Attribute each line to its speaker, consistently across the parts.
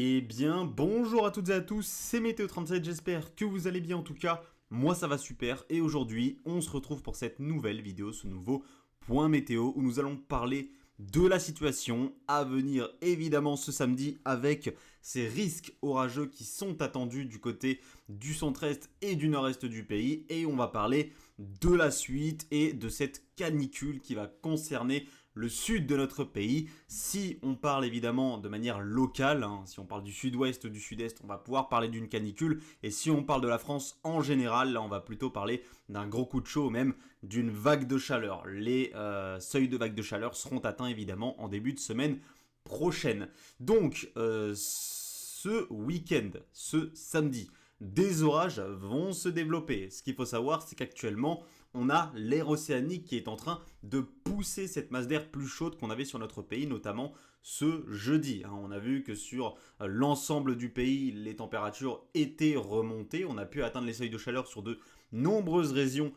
Speaker 1: Eh bien, bonjour à toutes et à tous, c'est Météo37, j'espère que vous allez bien en tout cas. Moi ça va super et aujourd'hui on se retrouve pour cette nouvelle vidéo, ce nouveau point météo où nous allons parler de la situation à venir évidemment ce samedi avec ces risques orageux qui sont attendus du côté du centre-est et du nord-est du pays et on va parler de la suite et de cette canicule qui va concerner le sud de notre pays. Si on parle évidemment de manière locale, si on parle du sud-ouest, du sud-est, on va pouvoir parler d'une canicule. Et si on parle de la France en général, là on va plutôt parler d'un gros coup de chaud, ou même d'une vague de chaleur. Les seuils de vague de chaleur seront atteints évidemment en début de semaine prochaine. Donc ce week-end, ce samedi, des orages vont se développer. Ce qu'il faut savoir, c'est qu'actuellement, on a l'air océanique qui est en train de pousser cette masse d'air plus chaude qu'on avait sur notre pays, notamment ce jeudi. On a vu que sur l'ensemble du pays, les températures étaient remontées. On a pu atteindre les seuils de chaleur sur de nombreuses régions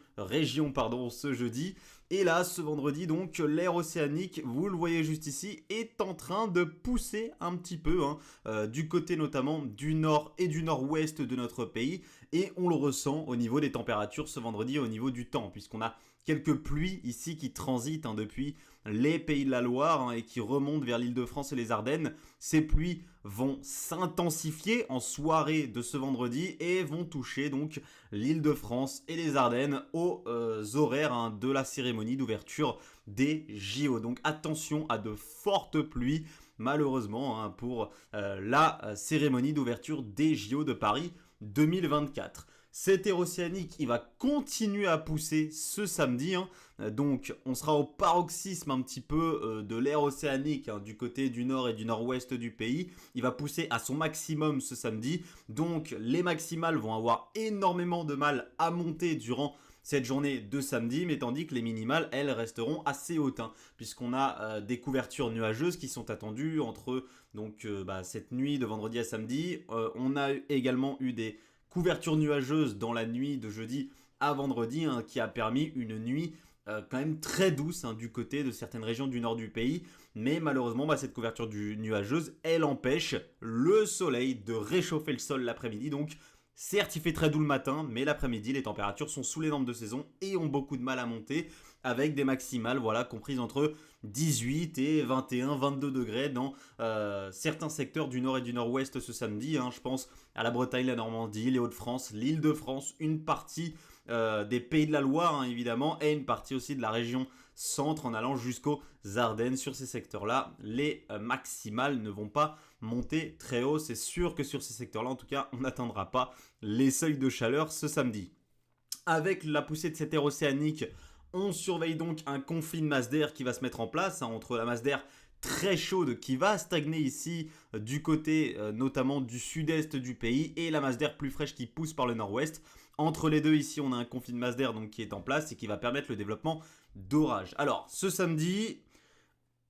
Speaker 1: ce jeudi. Et là, ce vendredi, donc, l'air océanique, vous le voyez juste ici, est en train de pousser un petit peu, du côté notamment du nord et du nord-ouest de notre pays. Et on le ressent au niveau des températures ce vendredi, au niveau du temps, puisqu'on a quelques pluies ici qui transitent depuis les pays de la Loire et qui remontent vers l'Île-de-France et les Ardennes. Ces pluies vont s'intensifier en soirée de ce vendredi et vont toucher donc l'Île-de-France et les Ardennes aux horaires de la cérémonie d'ouverture des JO. Donc attention à de fortes pluies malheureusement pour la cérémonie d'ouverture des JO de Paris 2024. Cet air océanique, il va continuer à pousser ce samedi. Donc, on sera au paroxysme un petit peu de l'air océanique du côté du nord et du nord-ouest du pays. Il va pousser à son maximum ce samedi. Donc, les maximales vont avoir énormément de mal à monter durant cette journée de samedi, mais tandis que les minimales, elles, resteront assez hautes, puisqu'on a des couvertures nuageuses qui sont attendues entre cette nuit de vendredi à samedi. On a également eu des couverture nuageuse dans la nuit de jeudi à vendredi qui a permis une nuit quand même très douce du côté de certaines régions du nord du pays. Mais malheureusement, cette couverture nuageuse, elle empêche le soleil de réchauffer le sol l'après-midi. Donc certes, il fait très doux le matin, mais l'après-midi, les températures sont sous les normes de saison et ont beaucoup de mal à monter avec des maximales, comprises entre 18 et 21, 22 degrés dans certains secteurs du nord et du nord-ouest ce samedi. Je pense à la Bretagne, la Normandie, les Hauts-de-France, l'Île-de-France, une partie des Pays de la Loire évidemment et une partie aussi de la région centre en allant jusqu'aux Ardennes. Sur ces secteurs-là, les maximales ne vont pas monter très haut. C'est sûr que sur ces secteurs-là, en tout cas, on n'atteindra pas les seuils de chaleur ce samedi. Avec la poussée de cet air océanique, on surveille donc un conflit de masse d'air qui va se mettre en place entre la masse d'air très chaude qui va stagner ici du côté notamment du sud-est du pays et la masse d'air plus fraîche qui pousse par le nord-ouest. Entre les deux ici on a un conflit de masse d'air donc qui est en place et qui va permettre le développement d'orages. Alors ce samedi,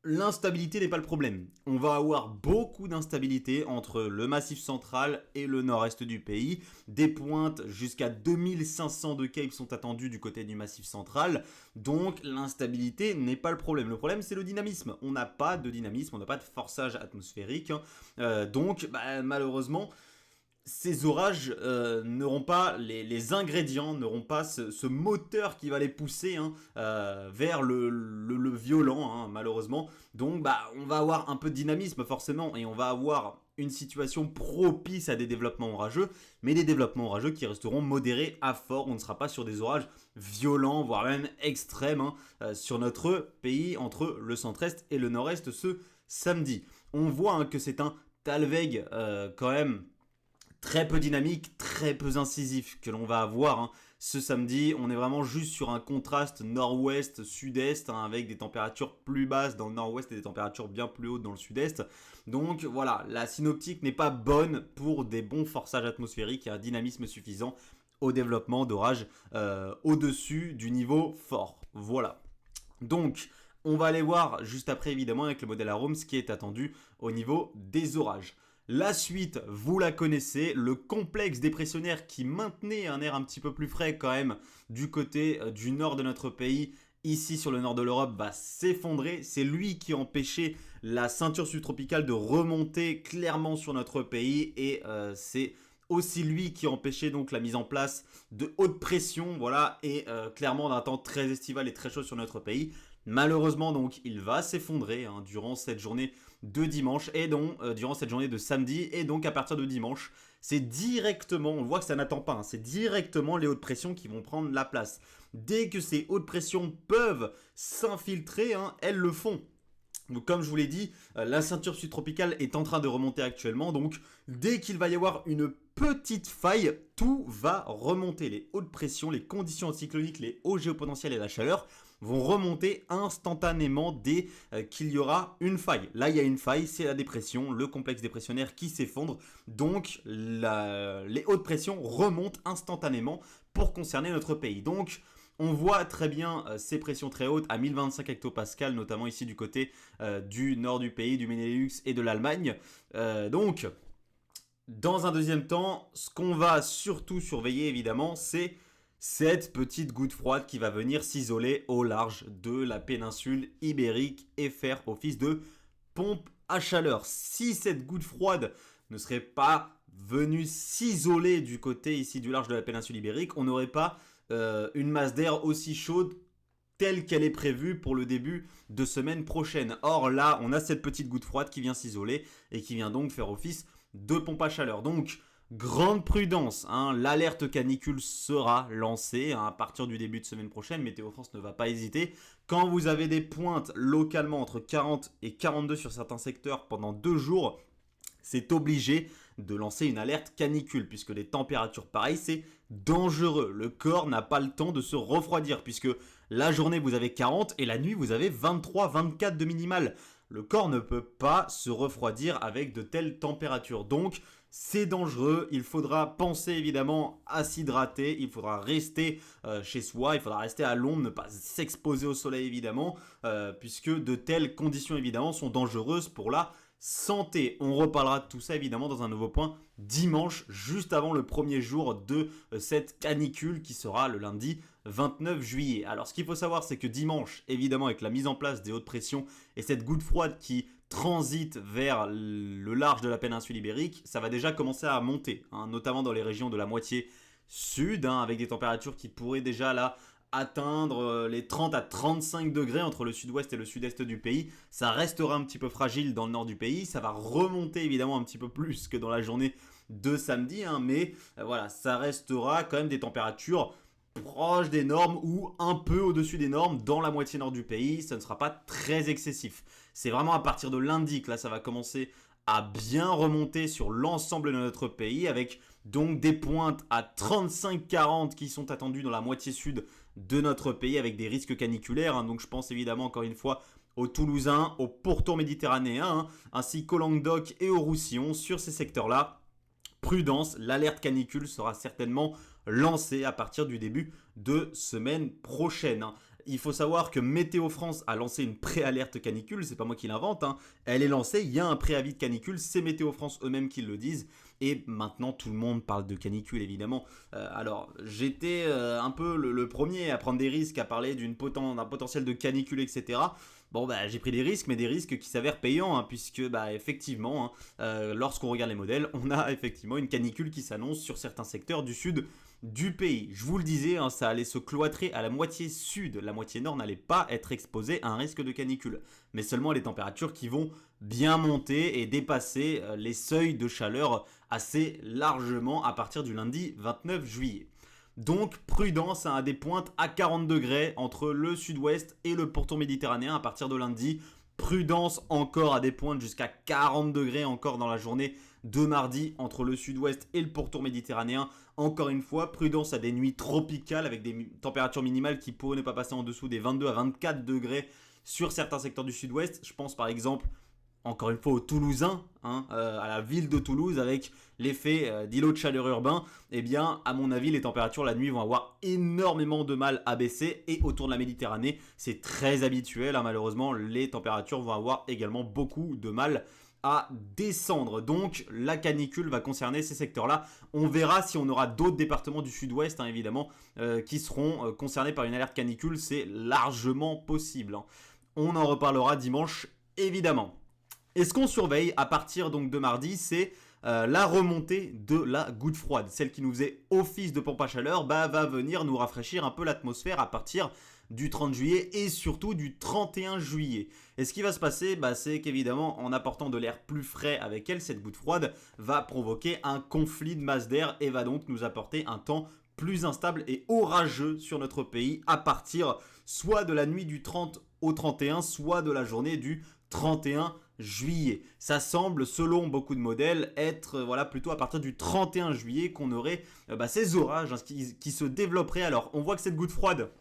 Speaker 1: l'instabilité n'est pas le problème. On va avoir beaucoup d'instabilité entre le massif central et le nord-est du pays. Des pointes jusqu'à 2500 de Cape sont attendues du côté du massif central. Donc l'instabilité n'est pas le problème. Le problème c'est le dynamisme. On n'a pas de dynamisme, on n'a pas de forçage atmosphérique. Donc malheureusement, ces orages n'auront pas les ingrédients, n'auront pas ce moteur qui va les pousser vers le violent, malheureusement. Donc on va avoir un peu de dynamisme forcément et on va avoir une situation propice à des développements orageux, mais des développements orageux qui resteront modérés à forts. On ne sera pas sur des orages violents, voire même extrêmes sur notre pays entre le centre-est et le nord-est ce samedi. On voit que c'est un Talweg quand même très peu dynamique, très peu incisif que l'on va avoir ce samedi. On est vraiment juste sur un contraste nord-ouest, sud-est, avec des températures plus basses dans le nord-ouest et des températures bien plus hautes dans le sud-est. Donc voilà, la synoptique n'est pas bonne pour des bons forçages atmosphériques et un dynamisme suffisant au développement d'orages au-dessus du niveau fort. Voilà. Donc, on va aller voir juste après évidemment avec le modèle Arome ce qui est attendu au niveau des orages. La suite, vous la connaissez, le complexe dépressionnaire qui maintenait un air un petit peu plus frais quand même du côté du nord de notre pays ici sur le nord de l'Europe va s'effondrer. C'est lui qui a empêché la ceinture subtropicale de remonter clairement sur notre pays et c'est aussi lui qui a empêché donc la mise en place de haute pression, voilà, et clairement d'un temps très estival et très chaud sur notre pays. Malheureusement donc il va s'effondrer durant cette journée de dimanche et donc durant cette journée de samedi et donc à partir de dimanche c'est directement, on voit que ça n'attend pas, c'est directement les hautes pressions qui vont prendre la place. Dès que ces hautes pressions peuvent s'infiltrer, elles le font. Donc comme je vous l'ai dit, la ceinture subtropicale est en train de remonter actuellement, donc dès qu'il va y avoir une petite faille, tout va remonter. Les hautes pressions, les conditions anticycloniques, les hauts géopotentiels et la chaleur vont remonter instantanément dès qu'il y aura une faille. Là, il y a une faille, c'est la dépression, le complexe dépressionnaire qui s'effondre. Donc, les hautes pressions remontent instantanément pour concerner notre pays. Donc, on voit très bien ces pressions très hautes à 1025 hectopascales, notamment ici du côté du nord du pays, du Benelux et de l'Allemagne. Donc, dans un deuxième temps, ce qu'on va surtout surveiller évidemment, c'est cette petite goutte froide qui va venir s'isoler au large de la péninsule ibérique et faire office de pompe à chaleur. Si cette goutte froide ne serait pas venue s'isoler du côté ici du large de la péninsule ibérique, on n'aurait pas une masse d'air aussi chaude telle qu'elle est prévue pour le début de semaine prochaine. Or là, on a cette petite goutte froide qui vient s'isoler et qui vient donc faire office de pompe à chaleur. Donc, grande prudence, l'alerte canicule sera lancée à partir du début de semaine prochaine. Météo France ne va pas hésiter. Quand vous avez des pointes localement entre 40 et 42 sur certains secteurs pendant 2 jours, c'est obligé de lancer une alerte canicule puisque les températures pareilles, c'est dangereux. Le corps n'a pas le temps de se refroidir puisque la journée vous avez 40 et la nuit vous avez 23-24 de minimal. Le corps ne peut pas se refroidir avec de telles températures. Donc, c'est dangereux. Il faudra penser évidemment à s'hydrater. Il faudra rester chez soi. Il faudra rester à l'ombre, ne pas s'exposer au soleil évidemment, puisque de telles conditions évidemment sont dangereuses pour la santé. On reparlera de tout ça évidemment dans un nouveau point dimanche, juste avant le premier jour de cette canicule qui sera le lundi 29 juillet. Alors ce qu'il faut savoir, c'est que dimanche, évidemment avec la mise en place des hautes pressions et cette goutte froide qui transite vers le large de la péninsule ibérique, ça va déjà commencer à monter, notamment dans les régions de la moitié sud, avec des températures qui pourraient déjà là atteindre les 30 à 35 degrés entre le sud-ouest et le sud-est du pays. Ça restera un petit peu fragile dans le nord du pays, ça va remonter évidemment un petit peu plus que dans la journée de samedi, mais voilà, ça restera quand même des températures proches des normes ou un peu au-dessus des normes dans la moitié nord du pays. Ça ne sera pas très excessif. C'est vraiment à partir de lundi que là ça va commencer à bien remonter sur l'ensemble de notre pays avec donc des pointes à 35-40 qui sont attendues dans la moitié sud de notre pays avec des risques caniculaires. Donc je pense évidemment encore une fois aux Toulousains, au pourtour méditerranéen, ainsi qu'au Languedoc et au Roussillon. Sur ces secteurs-là, prudence, l'alerte canicule sera certainement lancée à partir du début de semaine prochaine. Il faut savoir que Météo France a lancé une préalerte canicule, c'est pas moi qui l'invente, elle est lancée, il y a un préavis de canicule, c'est Météo France eux-mêmes qui le disent, et maintenant tout le monde parle de canicule évidemment. Alors j'étais un peu le premier à prendre des risques, à parler d'un potentiel de canicule, etc. Bon j'ai pris des risques, mais des risques qui s'avèrent payants, puisque effectivement, lorsqu'on regarde les modèles, on a effectivement une canicule qui s'annonce sur certains secteurs du sud du pays. Je vous le disais, ça allait se cloîtrer à la moitié sud, la moitié nord n'allait pas être exposée à un risque de canicule, mais seulement les températures qui vont bien monter et dépasser les seuils de chaleur assez largement à partir du lundi 29 juillet. Donc prudence à des pointes à 40 degrés entre le sud-ouest et le pourtour méditerranéen à partir de lundi. Prudence encore à des pointes jusqu'à 40 degrés encore dans la journée de mardi entre le sud-ouest et le pourtour méditerranéen. Encore une fois, prudence à des nuits tropicales avec des températures minimales qui pourraient ne pas passer en dessous des 22 à 24 degrés sur certains secteurs du sud-ouest. Je pense par exemple encore une fois aux Toulousains, à la ville de Toulouse avec l'effet d'îlot de chaleur urbain. Eh bien, à mon avis, les températures la nuit vont avoir énormément de mal à baisser. Et autour de la Méditerranée, c'est très habituel. Malheureusement, les températures vont avoir également beaucoup de mal à descendre. Donc la canicule va concerner ces secteurs-là. On verra si on aura d'autres départements du sud-ouest, hein, évidemment, qui seront concernés par une alerte canicule. C'est largement possible, hein. On en reparlera dimanche, évidemment. Et ce qu'on surveille à partir donc de mardi, c'est la remontée de la goutte froide. Celle qui nous faisait office de pompe à chaleur va venir nous rafraîchir un peu l'atmosphère à partir du 30 juillet et surtout du 31 juillet. Et ce qui va se passer, c'est qu'évidemment, en apportant de l'air plus frais avec elle, cette goutte froide va provoquer un conflit de masse d'air et va donc nous apporter un temps plus instable et orageux sur notre pays à partir soit de la nuit du 30 au 31, soit de la journée du 31 juillet. Ça semble, selon beaucoup de modèles, être plutôt à partir du 31 juillet qu'on aurait ces orages, hein, qui se développeraient. Alors, on voit que cette goutte froide,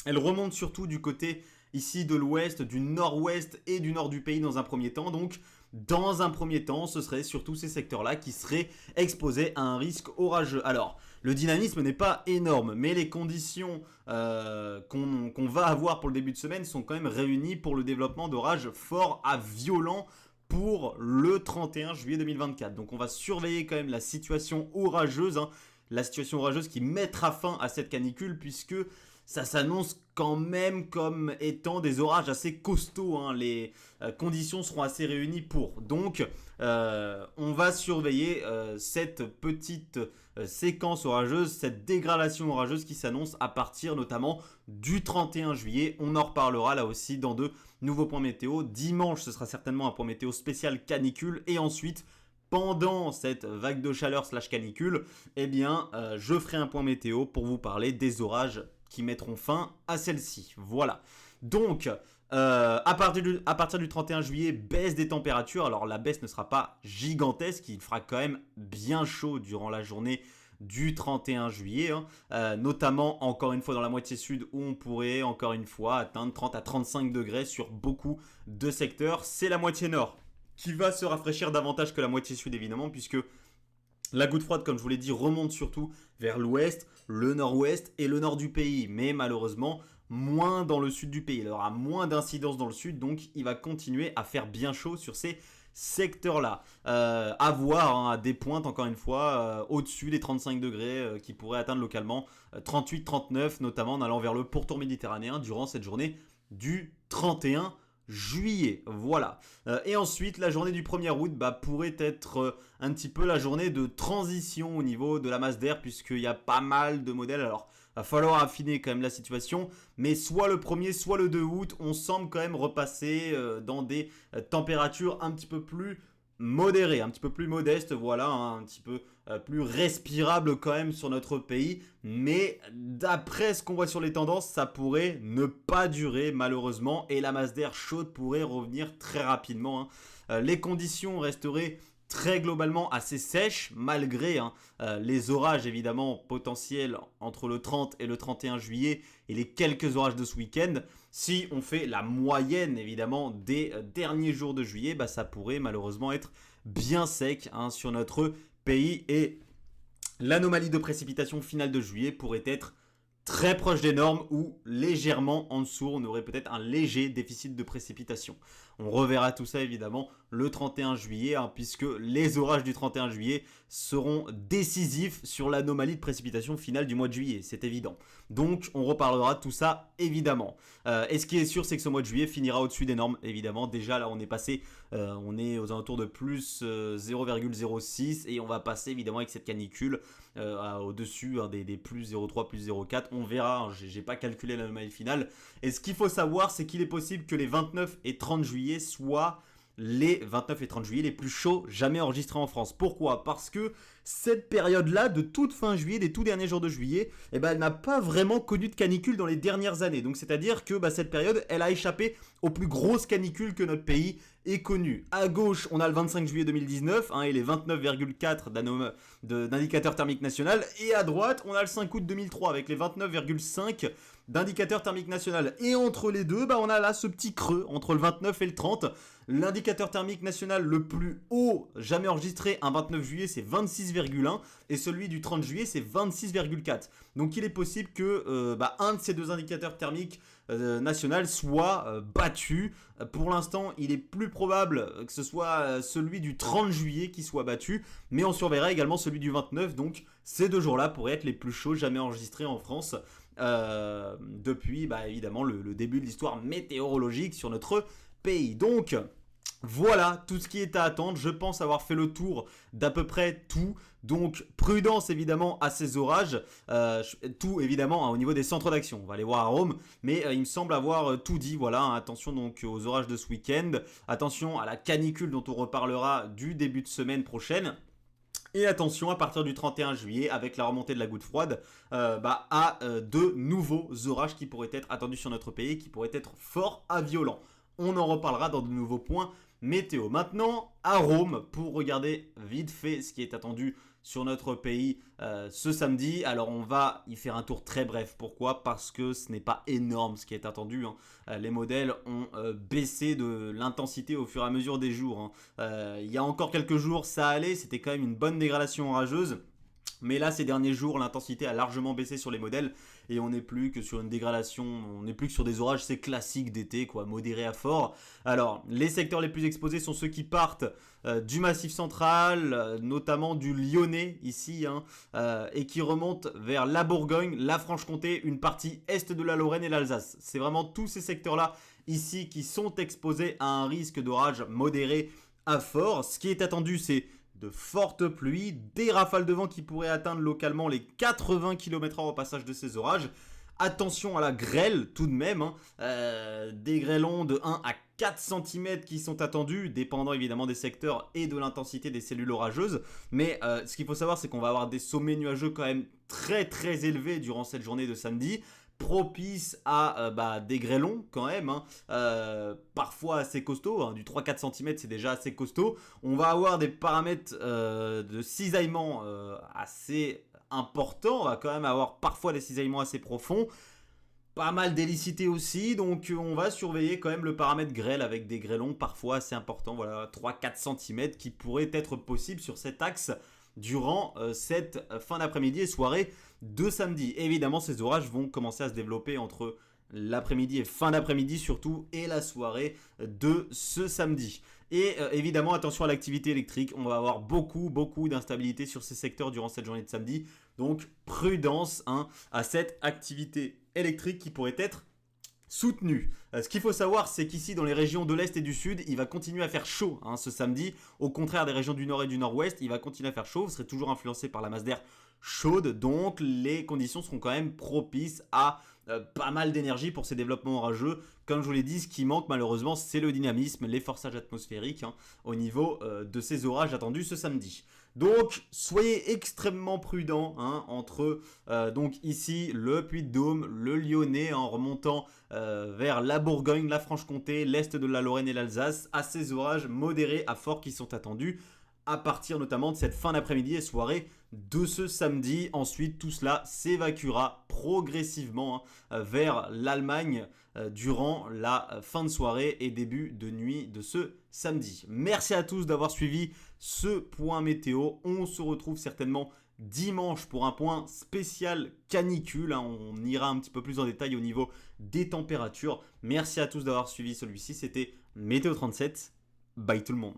Speaker 1: elle remonte surtout du côté ici de l'ouest, du nord-ouest et du nord du pays dans un premier temps. Donc, dans un premier temps, ce serait surtout ces secteurs-là qui seraient exposés à un risque orageux. Alors, le dynamisme n'est pas énorme, mais les conditions qu'on va avoir pour le début de semaine sont quand même réunies pour le développement d'orages forts à violents pour le 31 juillet 2024. Donc, on va surveiller quand même la situation orageuse, hein, la situation orageuse qui mettra fin à cette canicule, puisque ça s'annonce quand même comme étant des orages assez costauds, hein. Les conditions seront assez réunies pour. Donc, on va surveiller cette petite séquence orageuse, cette dégradation orageuse qui s'annonce à partir notamment du 31 juillet. On en reparlera là aussi dans de nouveaux points météo. Dimanche, ce sera certainement un point météo spécial canicule. Et ensuite, pendant cette vague de chaleur / canicule, je ferai un point météo pour vous parler des orages qui mettront fin à celle-ci. Voilà. Donc, à partir du 31 juillet, baisse des températures. Alors, la baisse ne sera pas gigantesque. Il fera quand même bien chaud durant la journée du 31 juillet. Notamment, encore une fois, dans la moitié sud, où on pourrait, encore une fois, atteindre 30 à 35 degrés sur beaucoup de secteurs. C'est la moitié nord qui va se rafraîchir davantage que la moitié sud, évidemment, puisque la goutte froide, comme je vous l'ai dit, remonte surtout vers l'ouest, le nord-ouest et le nord du pays. Mais malheureusement, moins dans le sud du pays. Il aura moins d'incidence dans le sud, donc il va continuer à faire bien chaud sur ces secteurs-là. À voir, hein, à des pointes, encore une fois, au-dessus des 35 degrés qui pourraient atteindre localement 38-39, notamment en allant vers le pourtour méditerranéen durant cette journée du 31 juillet, voilà. Et ensuite, la journée du 1er août pourrait être un petit peu la journée de transition au niveau de la masse d'air, puisqu'il y a pas mal de modèles. Alors, va falloir affiner quand même la situation, mais soit le 1er, soit le 2 août, on semble quand même repasser dans des températures un petit peu plus modérées, un petit peu plus modestes, voilà, hein, un petit peu plus respirable quand même sur notre pays, mais d'après ce qu'on voit sur les tendances, ça pourrait ne pas durer malheureusement, et la masse d'air chaude pourrait revenir très rapidement, hein. Les conditions resteraient très globalement assez sèches, malgré les orages évidemment potentiels entre le 30 et le 31 juillet, et les quelques orages de ce week-end. Si on fait la moyenne évidemment des derniers jours de juillet, ça pourrait malheureusement être bien sec, hein, sur notre pays, et l'anomalie de précipitation finale de juillet pourrait être très proche des normes ou légèrement en dessous. On aurait peut-être un léger déficit de précipitation. On reverra tout ça évidemment le 31 juillet, hein, puisque les orages du 31 juillet seront décisifs sur l'anomalie de précipitation finale du mois de juillet, c'est évident. Donc on reparlera de tout ça évidemment. Et ce qui est sûr, c'est que ce mois de juillet finira au-dessus des normes évidemment. Déjà là on est passé, on est aux alentours de plus 0,06 et on va passer évidemment avec cette canicule au-dessus, hein, des plus 0,3, plus 0,4. On verra, hein, j'ai pas calculé l'anomalie finale. Et ce qu'il faut savoir, c'est qu'il est possible que les 29 et 30 juillet soient les 29 et 30 juillet les plus chauds jamais enregistrés en France. Pourquoi ? Parce que cette période-là, de toute fin juillet, des tout derniers jours de juillet, elle n'a pas vraiment connu de canicule dans les dernières années. Donc c'est-à-dire que cette période, elle a échappé aux plus grosses canicules que notre pays ait connues. À gauche, on a le 25 juillet 2019 et les 29,4 d'indicateur thermique national. Et à droite, on a le 5 août 2003 avec les 29,5 d'indicateur thermique national. Et entre les deux, on a là ce petit creux entre le 29 et le 30. L'indicateur thermique national le plus haut jamais enregistré un 29 juillet, c'est 26,1 et celui du 30 juillet, c'est 26,4. Donc il est possible que un de ces deux indicateurs thermiques national soit battu. Pour l'instant, il est plus probable que ce soit celui du 30 juillet qui soit battu, mais on surveillera également celui du 29, donc ces 2 jours-là pourraient être les plus chauds jamais enregistrés en France depuis évidemment le début de l'histoire météorologique sur notre pays. Donc voilà tout ce qui est à attendre. Je pense avoir fait le tour d'à peu près tout. Donc prudence évidemment à ces orages. Tout évidemment au niveau des centres d'action. On va aller voir à Rome. Mais il me semble avoir tout dit. Voilà, hein. Attention donc aux orages de ce week-end. Attention à la canicule dont on reparlera du début de semaine prochaine. Et attention, à partir du 31 juillet, avec la remontée de la goutte froide, à de nouveaux orages qui pourraient être attendus sur notre pays, qui pourraient être forts à violents. On en reparlera dans de nouveaux points météo. Maintenant, à Rome, pour regarder vite fait ce qui est attendu sur notre pays ce samedi. Alors on va y faire un tour très bref. Pourquoi ? Parce que ce n'est pas énorme ce qui est attendu, hein. Les modèles ont baissé de l'intensité au fur et à mesure des jours, hein. Il y a encore quelques jours, ça allait, c'était quand même une bonne dégradation orageuse. Mais là, ces derniers jours, l'intensité a largement baissé sur les modèles et on n'est plus que sur une dégradation, on n'est plus que sur des orages, c'est classique d'été, quoi, modéré à fort. Alors, les secteurs les plus exposés sont ceux qui partent du Massif central, notamment du Lyonnais ici, hein, et qui remontent vers la Bourgogne, la Franche-Comté, une partie est de la Lorraine et l'Alsace. C'est vraiment tous ces secteurs-là ici qui sont exposés à un risque d'orage modéré à fort. Ce qui est attendu, c'est de fortes pluies, des rafales de vent qui pourraient atteindre localement les 80 km/h au passage de ces orages. Attention à la grêle tout de même, hein. Des grêlons de 1 à 4 cm qui sont attendus, dépendant évidemment des secteurs et de l'intensité des cellules orageuses. Mais ce qu'il faut savoir, c'est qu'on va avoir des sommets nuageux quand même très très élevés durant cette journée de samedi, propice à des grêlons quand même, hein. Parfois assez costauds, hein, du 3-4 cm c'est déjà assez costaud. On va avoir des paramètres de cisaillement assez importants, on va quand même avoir parfois des cisaillements assez profonds, pas mal d'hélicité aussi, donc on va surveiller quand même le paramètre grêle avec des grêlons parfois assez importants, voilà 3-4 cm qui pourraient être possibles sur cet axe durant cette fin d'après-midi et soirée de samedi. Évidemment, ces orages vont commencer à se développer entre l'après-midi et fin d'après-midi surtout et la soirée de ce samedi. Et évidemment, attention à l'activité électrique. On va avoir beaucoup d'instabilité sur ces secteurs durant cette journée de samedi. Donc, prudence, hein, à cette activité électrique qui pourrait être soutenue. Ce qu'il faut savoir, c'est qu'ici, dans les régions de l'Est et du Sud, il va continuer à faire chaud, hein, ce samedi. Au contraire des régions du Nord et du Nord-Ouest, il va continuer à faire chaud. Vous serez toujours influencé par la masse d'air chaude. Donc, les conditions seront quand même propices à pas mal d'énergie pour ces développements orageux. Comme je vous l'ai dit, ce qui manque malheureusement, c'est le dynamisme, les forçages atmosphériques, hein, au niveau de ces orages attendus ce samedi. Donc, soyez extrêmement prudents, hein, entre donc ici le Puy-de-Dôme, le Lyonnais, en remontant vers la Bourgogne, la Franche-Comté, l'est de la Lorraine et l'Alsace, à ces orages modérés à forts qui sont attendus à partir notamment de cette fin d'après-midi et soirée de ce samedi. Ensuite, tout cela s'évacuera progressivement, hein, vers l'Allemagne durant la fin de soirée et début de nuit de ce samedi. Merci à tous d'avoir suivi ce point météo. On se retrouve certainement dimanche pour un point spécial canicule, hein. On ira un petit peu plus en détail au niveau des températures. Merci à tous d'avoir suivi celui-ci. C'était Météo 37. Bye tout le monde.